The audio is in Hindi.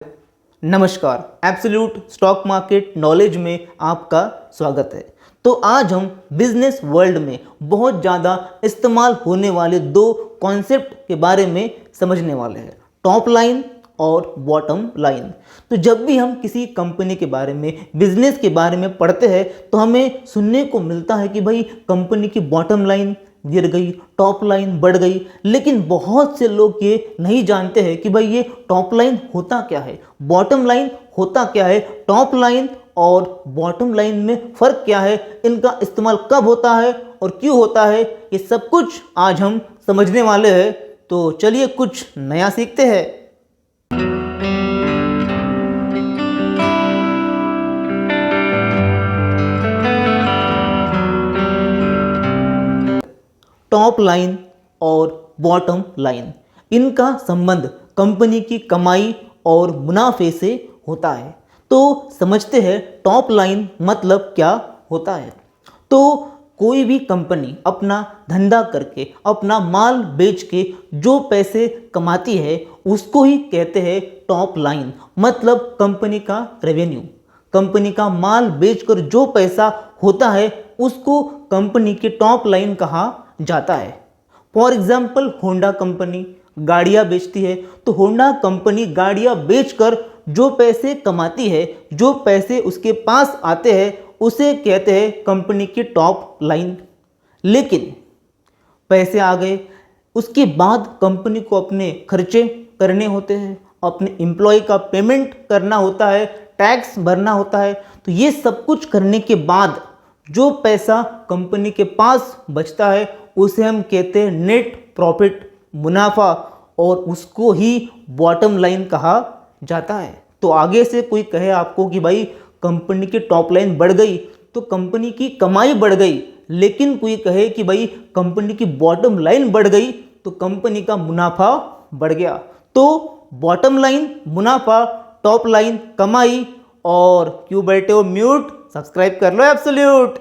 नमस्कार, एब्सोल्यूट स्टॉक मार्केट नॉलेज में आपका स्वागत है। तो आज हम बिजनेस वर्ल्ड में बहुत ज़्यादा इस्तेमाल होने वाले दो कॉन्सेप्ट के बारे में समझने वाले हैं, टॉप लाइन और बॉटम लाइन। तो जब भी हम किसी कंपनी के बारे में, बिजनेस के बारे में पढ़ते हैं तो हमें सुनने को मिलता है कि भाई कंपनी की बॉटम लाइन गिर गई, टॉप लाइन बढ़ गई। लेकिन बहुत से लोग ये नहीं जानते हैं कि भाई ये टॉप लाइन होता क्या है, बॉटम लाइन होता क्या है, टॉप लाइन और बॉटम लाइन में फ़र्क क्या है, इनका इस्तेमाल कब होता है और क्यों होता है, ये सब कुछ आज हम समझने वाले हैं। तो चलिए कुछ नया सीखते हैं। टॉप लाइन और बॉटम लाइन, इनका संबंध कंपनी की कमाई और मुनाफे से होता है। तो समझते हैं टॉप लाइन मतलब क्या होता है। तो कोई भी कंपनी अपना धंधा करके, अपना माल बेच के जो पैसे कमाती है उसको ही कहते हैं टॉप लाइन, मतलब कंपनी का रेवेन्यू। कंपनी का माल बेचकर जो पैसा होता है उसको कंपनी की टॉप लाइन कहा जाता है। फॉर एग्जाम्पल, होंडा कंपनी गाड़ियाँ बेचती है, तो होंडा कंपनी गाड़ियाँ बेचकर जो पैसे कमाती है, जो पैसे उसके पास आते हैं उसे कहते हैं कंपनी की टॉप लाइन। लेकिन पैसे आ गए, उसके बाद कंपनी को अपने खर्चे करने होते हैं, अपने एम्प्लॉय का पेमेंट करना होता है, टैक्स भरना होता है। तो ये सब कुछ करने के बाद जो पैसा कंपनी के पास बचता है उसे हम कहते हैं नेट प्रॉफिट, मुनाफा, और उसको ही बॉटम लाइन कहा जाता है। तो आगे से कोई कहे आपको कि भाई कंपनी की टॉप लाइन बढ़ गई तो कंपनी की कमाई बढ़ गई, लेकिन कोई कहे कि भाई कंपनी की बॉटम लाइन बढ़ गई तो कंपनी का मुनाफा बढ़ गया। तो बॉटम लाइन मुनाफा, टॉप लाइन कमाई। और क्यों बैठे हो म्यूट, सब्सक्राइब कर लो एब्सोल्यूट।